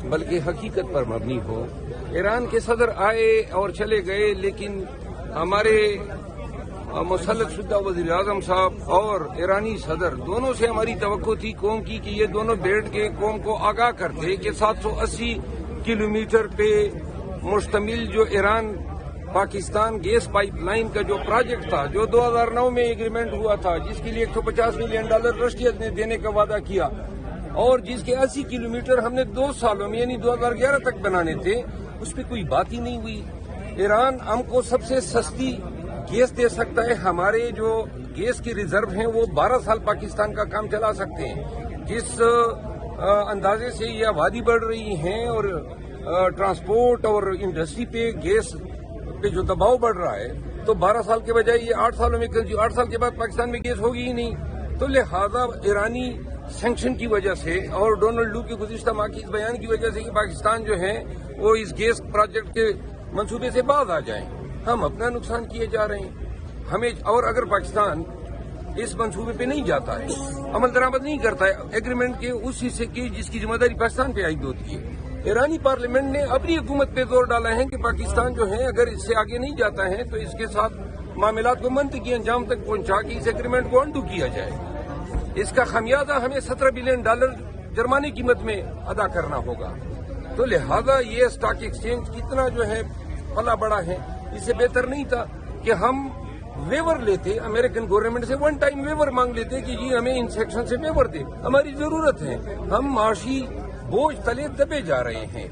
بلکہ حقیقت پر مبنی ہو. ایران کے صدر آئے اور چلے گئے، لیکن ہمارے مسلط شدہ وزیر اعظم صاحب اور ایرانی صدر دونوں سے ہماری توقع تھی قوم کی کہ یہ دونوں بیٹھ کے قوم کو آگاہ کرتے کہ 780 کلومیٹر پہ مشتمل جو Iran Pakistan gas pipeline کا جو پروجیکٹ تھا، جو 2009 میں ایگریمنٹ ہوا تھا، جس کے لیے $150 ملین رشید نے دینے کا وعدہ کیا، اور جس کے 80 کلومیٹر ہم نے 2 سالوں میں یعنی 2011 تک بنانے تھے، اس پہ کوئی بات ہی نہیں ہوئی. ایران ہم کو سب سے سستی گیس دے سکتا ہے. ہمارے جو گیس کی ریزرو ہیں وہ 12 سال پاکستان کا کام چلا سکتے ہیں. جس اندازے سے یہ آبادی بڑھ رہی ہے اور ٹرانسپورٹ اور انڈسٹری پہ گیس پہ جو دباؤ بڑھ رہا ہے، تو 12 سال کے بجائے یہ 8 سالوں میں 8 سال کے بعد پاکستان میں گیس ہوگی ہی نہیں. تو لہذا ایرانی سینکشن کی وجہ سے اور ڈونلڈ ٹرمپ کے گزشتہ ماہ کی اس بیان کی وجہ سے کہ پاکستان جو ہے وہ اس گیس پروجیکٹ کے منصوبے سے باز آ جائیں، ہم اپنا نقصان کیے جا رہے ہیں. ہمیں اور اگر پاکستان اس منصوبے پہ نہیں جاتا ہے، عمل درآمد نہیں کرتا ہے ایگریمنٹ کے اس حصے کی جس کی ذمہ داری پاکستان پہ عائد ہوتی ہے. ایرانی پارلیمنٹ نے اپنی حکومت پہ زور ڈالا ہے کہ پاکستان جو ہے اگر اس سے آگے نہیں جاتا ہے تو اس کے ساتھ معاملات کو منطقی انجام تک پہنچا کے اس ایگریمنٹ کو انڈو کیا جائے. اس کا خمیازہ ہمیں $17 بلین جرمانے کی قیمت میں ادا کرنا ہوگا. تو لہذا یہ اسٹاک ایکسچینج کتنا جو ہے پلا بڑا ہے، اس سے بہتر نہیں تھا کہ ہم ویور لیتے، امریکن گورنمنٹ سے ون ٹائم ویور مانگ لیتے کہ جی ہمیں ان سیکشن سے ویور دے، ہماری ضرورت ہے. ہم معاشی بوجھ تلے دبے جا رہے ہیں.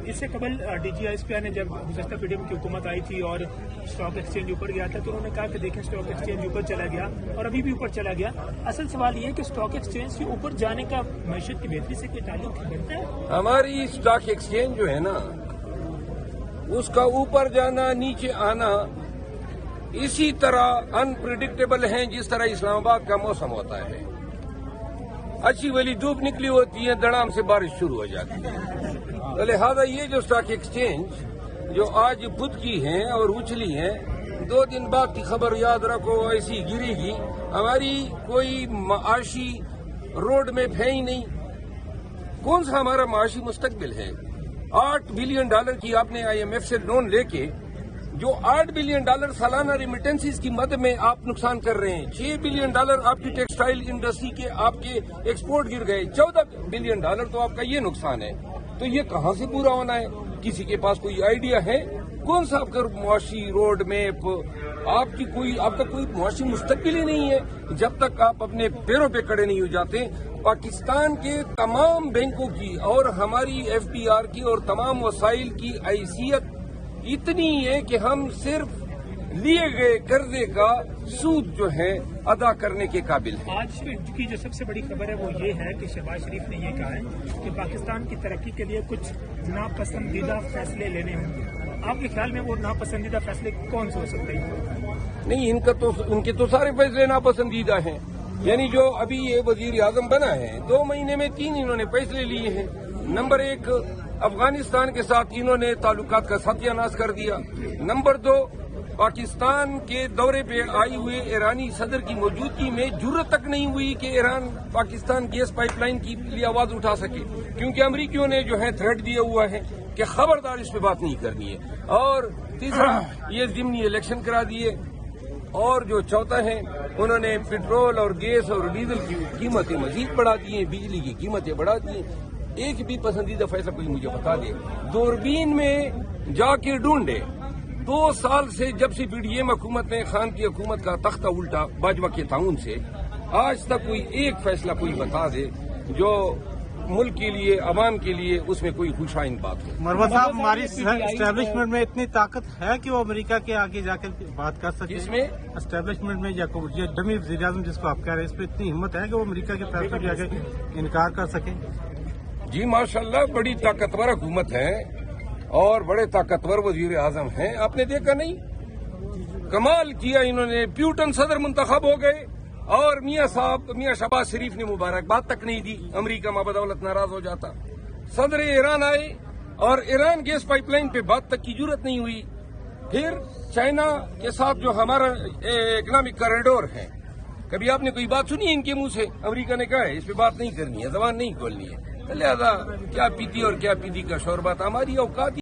اس سے قبل ڈی جی ایس پی نے جب گزشتہ پی ڈی ایم کی حکومت آئی تھی اور اسٹاک ایکسچینج اوپر گیا تھا تو انہوں نے کہا کہ دیکھیں اسٹاک ایکسچینج اوپر چلا گیا اور ابھی بھی اوپر چلا گیا. اصل سوال یہ ہے کہ اسٹاک ایکسچینج کے اوپر جانے کا معیشت کی بہتری سے کوئی تعلق بنتا ہے؟ ہماری اسٹاک ایکسچینج جو ہے نا، اس کا اوپر جانا نیچے آنا اسی طرح انپریڈکٹیبل ہیں جس طرح اسلام آباد کا موسم ہوتا ہے. اچھی والی دھوپ نکلی ہوتی ہے، دڑام سے بارش شروع ہو جاتی ہے. تو لہذا یہ جو اسٹاک ایکسچینج جو آج بدھ کی ہیں اور اچھلی ہیں، 2 دن بعد کی خبر یاد رکھو ایسی گرے گی. ہماری کوئی معاشی روڈ میپ ہے ہی نہیں. کون سا ہمارا معاشی مستقبل ہے؟ $8 بلین کی آپ نے IMF سے لون لے کے جو $8 بلین سالانہ ریمیٹنسز کی مد میں آپ نقصان کر رہے ہیں. $6 بلین آپ کی ٹیکسٹائل انڈسٹری کے آپ کے ایکسپورٹ گر گئے. $14 بلین تو آپ کا یہ نقصان ہے. تو یہ کہاں سے پورا ہونا ہے؟ کسی کے پاس کوئی آئیڈیا ہے؟ کون سا آپ کا معاشی روڈ میپ؟ آپ کا کوئی معاشی مستقبل ہی نہیں ہے جب تک آپ اپنے پیروں پہ کھڑے نہیں ہو جاتے. پاکستان کے تمام بینکوں کی اور ہماری FBR کی اور تمام وسائل کی حیثیت اتنی ہے کہ ہم صرف لیے گئے قرضے کا سود جو ہے ادا کرنے کے قابل ہیں. آج کی جو سب سے بڑی خبر ہے وہ یہ ہے کہ شہباز شریف نے یہ کہا ہے کہ پاکستان کی ترقی کے لیے کچھ ناپسندیدہ فیصلے لینے ہوں گے. آپ کے خیال میں وہ ناپسندیدہ فیصلے کون سے ہو سکتے ہیں؟ نہیں، ان کے تو سارے فیصلے ناپسندیدہ ہیں. یعنی جو ابھی یہ وزیر اعظم بنا ہے 2 مہینے میں 3 انہوں نے فیصلے لیے ہیں. نمبر 1، افغانستان کے ساتھ انہوں نے تعلقات کا ستیہ ناش کر دیا. نمبر 2، پاکستان کے دورے پہ آئے ہوئے ایرانی صدر کی موجودگی میں جرت تک نہیں ہوئی کہ Iran Pakistan gas pipeline کی لیے آواز اٹھا سکے، کیونکہ امریکیوں نے جو ہے تھریٹ دیا ہوا ہے کہ خبردار اس پہ بات نہیں کرنی ہے. اور تیسرا، یہ ضمنی الیکشن کرا دیے. اور جو چوتھا ہے، انہوں نے پیٹرول اور گیس اور ڈیزل کی قیمتیں مزید بڑھا دی ہیں، بجلی کی قیمتیں بڑھا دی ہیں. ایک بھی پسندیدہ فیصلہ کوئی مجھے بتا دے. دوربین میں جا کے ڈھونڈے. 2 سال سے جب سے PDM حکومت نے خان کی حکومت کا تختہ الٹا باجوہ کے تعاون سے، آج تک کوئی ایک فیصلہ کوئی بتا دے جو ملک کے لیے، عوام کے لیے اس میں کوئی خوشائند بات ہو. مروت صاحب، ہماری اسٹیبلشمنٹ میں اتنی طاقت ہے کہ وہ امریکہ کے آگے جا کر بات کر سکے؟ اس میں اسٹیبلشمنٹ میں یا ڈمی وزیر اعظم جس کو آپ کہہ رہے ہیں، اس پہ اتنی ہمت ہے کہ وہ امریکہ کے فیصلے کے آگے انکار کر سکیں؟ جی ماشاءاللہ، بڑی طاقتور حکومت ہے اور بڑے طاقتور وزیر اعظم ہیں. آپ نے دیکھا نہیں، کمال کیا انہوں نے. پیوٹن صدر منتخب ہو گئے اور میاں شہباز شریف نے مبارکباد تک نہیں دی. امریکہ ما بدولت ناراض ہو جاتا. صدر ایران آئے اور ایران گیس پائپ لائن پہ بات تک کی جرت نہیں ہوئی. پھر چائنا کے ساتھ جو ہمارا اکنامک کریڈور ہے، کبھی آپ نے کوئی بات سنی ان کے منہ سے؟ امریکہ نے کہا ہے اس پہ بات نہیں کرنی ہے، زبان نہیں کھولنی ہے. لہذا کیا پیتی اور کیا پیتی کا شور بات ہماری اوقات